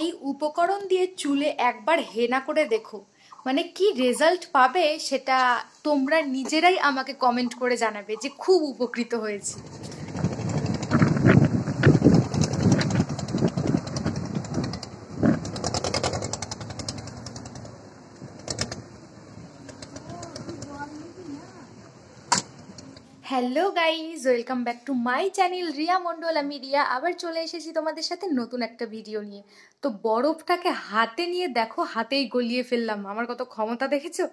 এই উপকরণ দিয়ে চুলে একবার হেনা করে দেখো, মানে কি রেজাল্ট পাবে সেটা তোমরা নিজেরাই আমাকে কমেন্ট করে জানাবে যে খুব উপকৃত হয়েছি। Hello guys, welcome back to my channel Riya Mondal. আমি রিয়া আবার চলে এসেছি তোমাদের সাথে নতুন একটা ভিডিও নিয়ে। তো বরফটাকে হাতে নিয়ে দেখো, হাতেই গলিয়ে ফেললাম। আমার কত ক্ষমতা দেখেছো?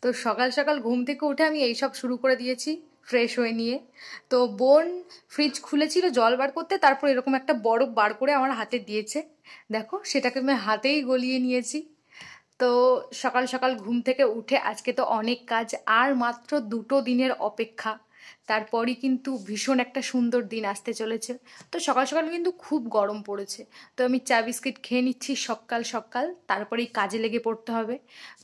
তো সকাল সকাল ঘুম থেকে উঠে আমি এইসব শুরু করে দিয়েছি ফ্রেশ হয়ে নিয়ে। তো বোন ফ্রিজ খুলেছিল জল বার করতে, তারপর এরকম একটা বরফ বার করে আমার হাতে দিয়েছে। দেখো, সেটাকে আমি হাতেই গলিয়ে নিয়েছি। তো সকাল সকাল ঘুম থেকে উঠে আজকে তো অনেক কাজ, আর মাত্র 2 দিনের অপেক্ষা, তারপরই কিন্তু ভীষণ একটা সুন্দর দিন আসতে চলেছে। তো সকাল সকাল কিন্তু খুব গরম পড়েছে, তো আমি চা বিস্কিট খেয়ে নিচ্ছি সকাল সকাল, তারপরেই কাজে লেগে পড়তে হবে।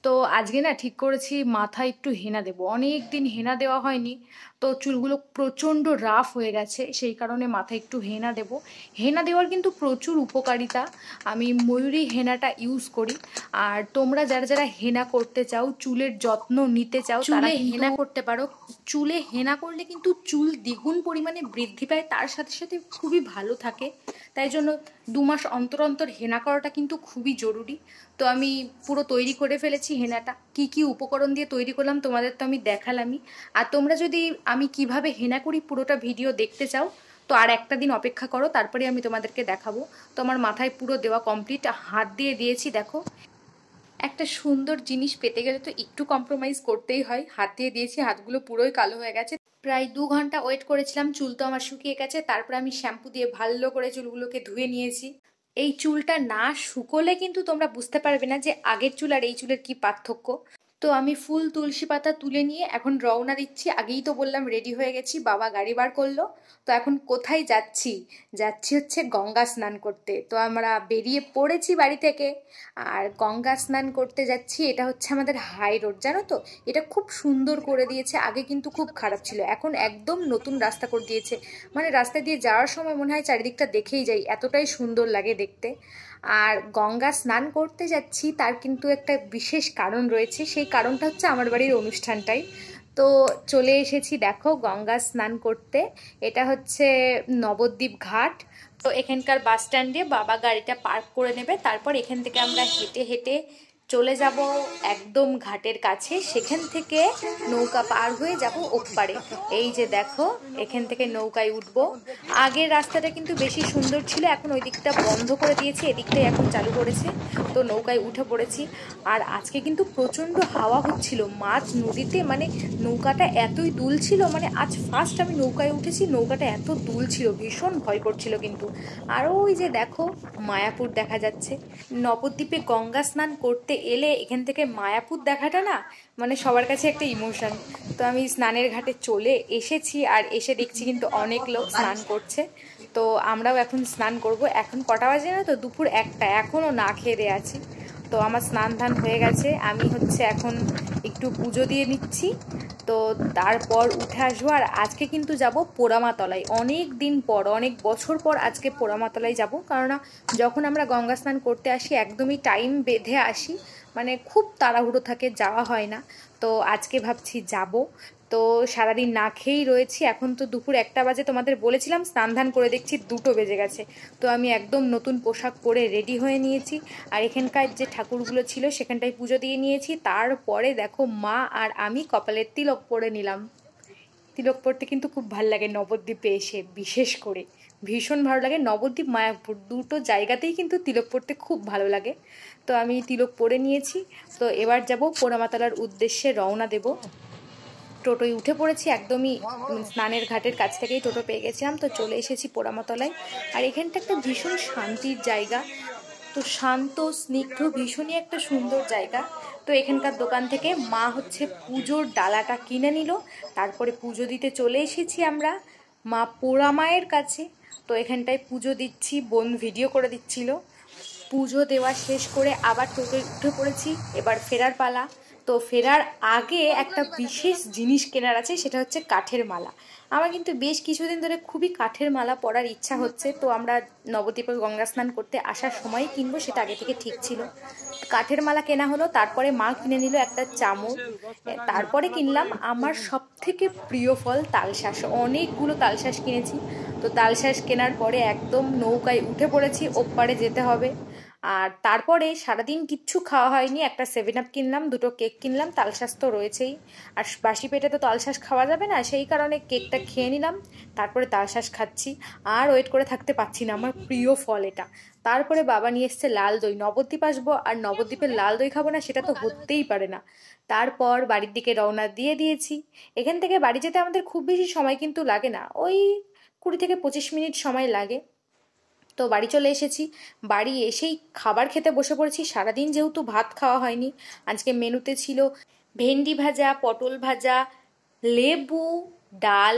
তো আজকে না ঠিক করেছি মাথায় একটু হেনা দেবো, অনেক দিন হেনা দেওয়া হয়নি। তো চুলগুলো প্রচণ্ড রাফ হয়ে গেছে, সেই কারণে মাথায় একটু হেনা দেবো। হেনা দেওয়ার কিন্তু প্রচুর উপকারিতা, আমি ময়ূরী হেনাটা ইউজ করি। আর তোমরা যারা যারা হেনা করতে চাও, চুলের যত্ন নিতে চাও, তারা হেনা করতে পারো। চুলে হেনা করলে কিন্তু চুল দ্বিগুণ পরিমাণে বৃদ্ধি পায়, তার সাথে সাথে খুবই ভালো থাকে। তাই জন্য 2 মাস অন্তর অন্তর হেনা করাটা কিন্তু খুবই জরুরি। তো আমি পুরো তৈরি করে ফেলেছি হেনাটা। কি কি উপকরণ দিয়ে তৈরি করলাম তোমাদের তো আমি দেখালামই। আর তোমরা যদি আমি কিভাবে হেনা করি পুরোটা ভিডিও দেখতে চাও, তো আর একটা দিন অপেক্ষা করো, তারপরে আমি তোমাদেরকে দেখাবো। তো আমার মাথায় পুরো দেওয়া কমপ্লিট, হাত দিয়ে দিয়েছি। দেখো, একটা সুন্দর জিনিস পেতে গেলে তো একটু কম্প্রোমাইজ করতেই হয়। হাত দিয়ে দিয়েছি, হাতগুলো পুরোই কালো হয়ে গেছে। প্রায় 2 ঘন্টা ওয়েট করেছিলাম, চুল তো আমার শুকিয়ে গেছে। তারপর আমি শ্যাম্পু দিয়ে ভালো করে চুলগুলোকে ধুয়ে নিয়েছি। এই চুলটা না শুকোলে কিন্তু তোমরা বুঝতে পারবে না যে আগের চুল আর এই চুলের কি পার্থক্য। তো আমি ফুল তুলসী পাতা তুলে নিয়ে এখন রওনা দিচ্ছি। আগেই তো বললাম রেডি হয়ে গেছি, বাবা গাড়ি বার করলো। তো এখন কোথায় যাচ্ছি? যাচ্ছি হচ্ছে গঙ্গা স্নান করতে। তো আমরা বেরিয়ে পড়েছি বাড়ি থেকে, আর গঙ্গা স্নান করতে যাচ্ছি। এটা হচ্ছে আমাদের হাই রোড, জানো তো? এটা খুব সুন্দর করে দিয়েছে, আগে কিন্তু খুব খারাপ ছিল, এখন একদম নতুন রাস্তা করে দিয়েছে। মানে রাস্তা দিয়ে যাওয়ার সময় মনে হয় চারিদিকটা দেখেই যাই, এতটাই সুন্দর লাগে দেখতে। আর গঙ্গা স্নান করতে যাচ্ছি, তার কিন্তু একটা বিশেষ কারণ রয়েছে। সেই কারণটা হচ্ছে আমার বাড়ির অনুষ্ঠানটাই। তো চলে এসেছি দেখো গঙ্গা স্নান করতে। এটা হচ্ছে নবদ্বীপ ঘাট। তো এখানকার বাস স্ট্যান্ডে বাবা গাড়িটা পার্ক করে নেবে, তারপর এখান থেকে আমরা হেঁটে হেঁটে চলে যাব একদম ঘাটের কাছে। সেখান থেকে নৌকা পার হয়ে যাব ওপারে। এই যে দেখো, এখান থেকে নৌকায় উঠবো। আগের রাস্তাটা কিন্তু বেশি সুন্দর ছিল, এখন ওই দিকটা বন্ধ করে দিয়েছে, এদিকটাই এখন চালু করেছে। তো নৌকায় উঠে পড়েছি। আর আজকে কিন্তু প্রচণ্ড হাওয়া হচ্ছিল মাঝ নদীতে, মানে নৌকাটা এতই দুল ছিল, মানে আজ ফার্স্ট আমি নৌকায় উঠেছি, নৌকাটা এত দুল ছিল, ভীষণ ভয় করছিল কিন্তু। আর ওই যে দেখো মায়াপুর দেখা যাচ্ছে। নবদ্বীপে গঙ্গা স্নান করতে এলে এখান থেকে মায়াপুর দেখাটা না, মানে সবার কাছে একটা ইমোশন। তো আমি স্নানের ঘাটে চলে এসেছি, আর এসে দেখছি কিন্তু অনেক লোক স্নান করছে। তো আমরাও এখন স্নান করব। এখন কটা বাজে না তো, দুপুর 1টা, এখনও না খেয়ে দিয়ে আছি। তো আমার স্নান ধান হয়ে গেছে, আমি হচ্ছে এখন একটু পুজো দিয়ে নিচ্ছি। তো তারপর উঠে আসবো। আর আজকে কিন্তু যাব পোড়ামাতলায়, অনেক দিন পর, অনেক বছর পর আজকে পোড়ামাতলায় যাব। কারণ যখন আমরা গঙ্গা স্নান করতে আসি একদমই টাইম বেঁধে আসি, মানে খুব তাড়াহুড়ো থাকে, যাওয়া হয় না। তো আজকে ভাবছি যাব। তো সারাদিন না খেয়েই রয়েছি, এখন তো দুপুর 1টা বাজে, তোমাদের বলেছিলাম স্নান ধান করে দেখছি 2টো বেজে গেছে। তো আমি একদম নতুন পোশাক পরে রেডি হয়ে নিয়েছি, আর এখানকার যে ঠাকুরগুলো ছিল সেখানটায় পুজো দিয়ে নিয়েছি। তারপরে দেখো মা আর আমি কপালের তিলক পরে নিলাম। তিলক পরতে কিন্তু খুব ভালো লাগে নবদ্বীপে এসে, বিশেষ করে ভীষণ ভালো লাগে। নবদ্বীপ মায়াপুর দুটো জায়গাতেই কিন্তু তিলক পরতে খুব ভালো লাগে। তো আমি তিলক পরে নিয়েছি। তো এবার যাব পোড়ামাতলার উদ্দেশ্যে, রওনা দেব। টোটোয় উঠে পড়েছি, একদমই স্নানের ঘাটের কাছ থেকেই টোটো পেয়ে গেছিলাম। তো চলে এসেছি পোড়ামাতলায়। আর এখানটা একটা ভীষণ শান্তির জায়গা, তো শান্ত স্নিগ্ধ, ভীষণই একটা সুন্দর জায়গা। তো এখানকার দোকান থেকে মা হচ্ছে পুজোর ডালাটা কিনে নিল, তারপরে পুজো দিতে চলে এসেছি আমরা মা পোড়া মায়ের কাছে। তো এখানটায় পুজো দিচ্ছি, বোন ভিডিও করে দিচ্ছিল। পুজো দেওয়া শেষ করে আবার টোটোয় উঠে পড়েছি, এবার ফেরার পালা। তো ফেরার আগে একটা বিশেষ জিনিস কেনার আছে, সেটা হচ্ছে কাঠের মালা। আমার কিন্তু বেশ কিছুদিন ধরে খুবই কাঠের মালা পরার ইচ্ছা হচ্ছে। তো আমরা নবদ্বীপে গঙ্গা স্নান করতে আসার সময় কিনবো, সেটা আগে থেকে ঠিক ছিল। কাঠের মালা কেনা হলো, তারপরে মা কিনে নিল একটা চামচ, তারপরে কিনলাম আমার সব থেকে প্রিয় ফল তালশাঁস। অনেকগুলো তালশাঁস কিনেছি। তো তালশাঁস কেনার পরে একদম নৌকায় উঠে পড়েছি, ওপারে যেতে হবে। আর তারপরে সারাদিন কিচ্ছু খাওয়া হয়নি, একটা 7 আপ কিনলাম, দুটো কেক কিনলাম, তালশাঁস তো রয়েছেই। আর বাসি পেটে তো তালশাঁস খাওয়া যাবে না, সেই কারণে কেকটা খেয়ে নিলাম, তারপরে তালশাঁস খাচ্ছি। আর ওয়েট করে থাকতে পারছি না, আমার প্রিয় ফল এটা। তারপরে বাবা নিয়ে এসছে লাল দই। নবদ্বীপ আসবো আর নবদ্বীপের লাল দই খাবো না, সেটা তো হতেই পারে না। তারপর বাড়ির দিকে রওনা দিয়ে দিয়েছি। এখান থেকে বাড়ি যেতে আমাদের খুব বেশি সময় কিন্তু লাগে না, ওই 20 থেকে 25 মিনিট সময় লাগে। তো বাড়ি চলে এসেছি। বাড়ি এসেই খাবার খেতে বসে পড়েছি। সারাদিন যেহেতু ভাত খাওয়া হয়নি, আজকে মেনুতে ছিল ভেন্ডি ভাজা, পটল ভাজা, লেবু, ডাল,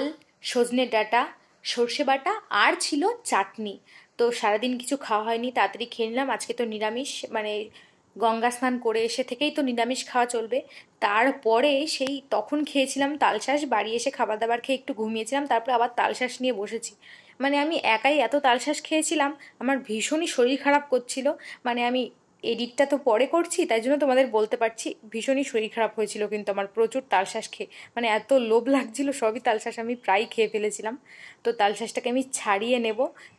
সজনে ডাঁটা, সর্ষে বাটা, আর ছিল চাটনি। তো সারাদিন কিছু খাওয়া হয়নি, তাড়াতাড়ি খেয়ে নিলাম। আজকে তো নিরামিষ, মানে গঙ্গা স্নান করে এসে থেকেই তো নিরামিষ খাওয়া চলবে। তারপরে সেই তখন খেয়েছিলাম তালশাঁস, বাড়ি এসে খাবার দাবার খেয়ে একটু ঘুমিয়েছিলাম, তারপরে আবার তালশাঁস নিয়ে বসেছি। মানে আমি একাই এত তালশাঁস খেয়েছিলাম, আমার ভীষণই শরীর খারাপ করছিল। মানে আমি এডিটটা তো পরে করছি, তাই জন্য তোমাদের বলতে পারছি, ভীষণই শরীর খারাপ হয়েছিল কিন্তু আমার প্রচুর তালশাঁস খেয়ে। মানে এত লোভ লাগছিল, সবই তালশাঁস আমি প্রায় খেয়ে ফেলেছিলাম। তো তালশাঁসটাকে আমি ছাড়িয়ে নেব।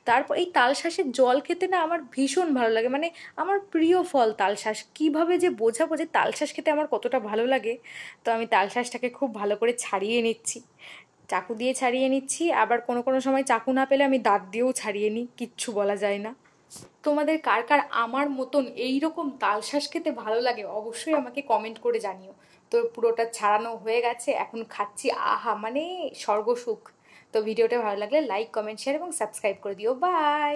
তারপর এই তালশাঁসের জল খেতে না আমার ভীষণ ভালো লাগে, মানে আমার প্রিয় ফল তালশাঁস। কীভাবে যে বোঝাবো যে তালশাঁস খেতে আমার কতটা ভালো লাগে। তো আমি তালশাঁসটাকে খুব ভালো করে ছাড়িয়ে নিচ্ছি, চাকু দিয়ে ছাড়িয়ে নিচ্ছি। আবার কোনো কোনো সময় চাকু না পেলে আমি দাঁত দিয়েও ছাড়িয়ে নিই, কিচ্ছু বলা যায় না। তোমাদের কার কার আমার মতন এইরকম তালশাঁস খেতে ভালো লাগে অবশ্যই আমাকে কমেন্ট করে জানিও। তো পুরোটা ছাড়ানো হয়ে গেছে, এখন খাচ্ছি, আহা মানে স্বর্গসুখ। তো ভিডিওটা ভালো লাগলে লাইক, কমেন্ট, শেয়ার এবং সাবস্ক্রাইব করে দিও। বাই।